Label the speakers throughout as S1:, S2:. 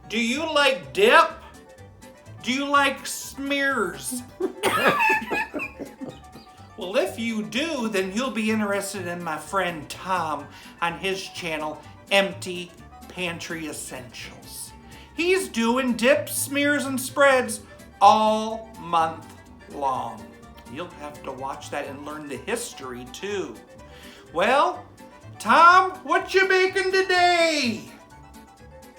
S1: Do you like dip? Do you like smears? Well, if you do, then you'll be interested in my friend Tom on his channel, Empty Pantry Essentials. He's doing dips, smears, and spreads all month long. You'll have to watch that and learn the history too. Well, Tom, what you making today?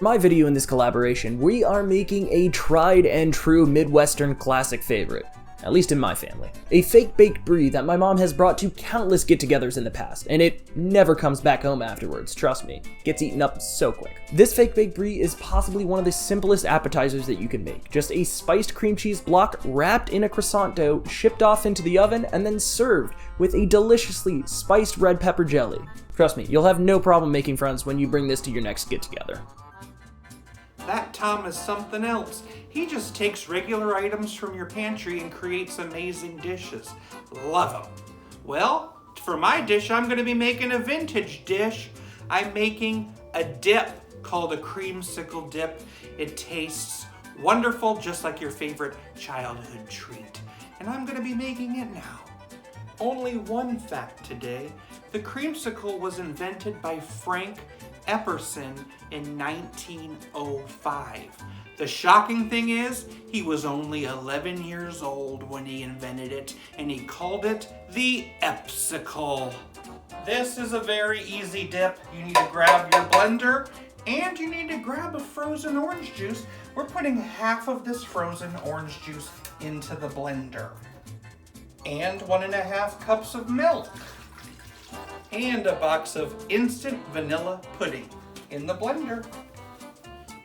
S2: My video in this collaboration, we are making a tried and true Midwestern classic favorite, at least in my family. A fake baked brie that my mom has brought to countless get-togethers in the past, and it never comes back home afterwards, trust me. Gets eaten up so quick. This fake baked brie is possibly one of the simplest appetizers that you can make. Just a spiced cream cheese block wrapped in a croissant dough, shipped off into the oven, and then served with a deliciously spiced red pepper jelly. Trust me, you'll have no problem making friends when you bring this to your next get-together.
S1: That Tom is something else. He just takes regular items from your pantry and creates amazing dishes. Love him. Well, for my dish, I'm going to be making a vintage dish. I'm making a dip called a creamsicle dip. It tastes wonderful, just like your favorite childhood treat. And I'm going to be making it now. Only one fact today. The creamsicle was invented by Frank Epperson in 1905. The shocking thing is, he was only 11 years old when he invented it, and he called it the Epsicle. This is a very easy dip. You need to grab your blender, and you need to grab a frozen orange juice. We're putting half of this frozen orange juice into the blender. And 1.5 cups of milk. And a box of instant vanilla pudding in the blender.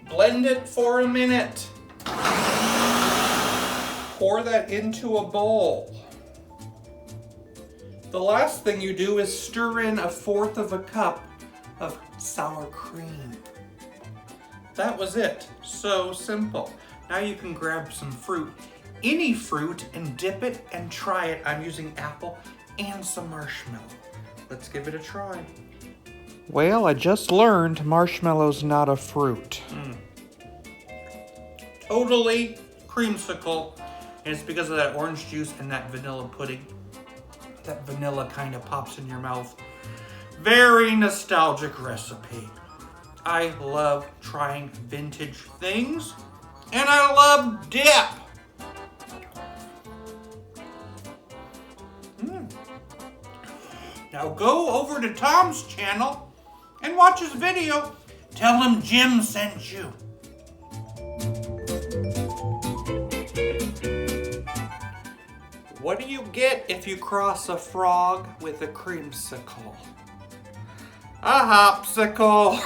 S1: Blend it for a minute. Pour that into a bowl. The last thing you do is stir in 1/4 cup of sour cream. That was it. So simple. Now you can grab some fruit, any fruit, and dip it and try it. I'm using apple and some marshmallow. Let's give it a try. Well, I just learned marshmallow's not a fruit. Totally creamsicle, and it's because of that orange juice and that vanilla pudding. That vanilla kind of pops in your mouth. Very nostalgic recipe. I love trying vintage things, and I love dip. Now go over to Tom's channel and watch his video. Tell him Jim sent you. What do you get if you cross a frog with a creamsicle? A hopsicle.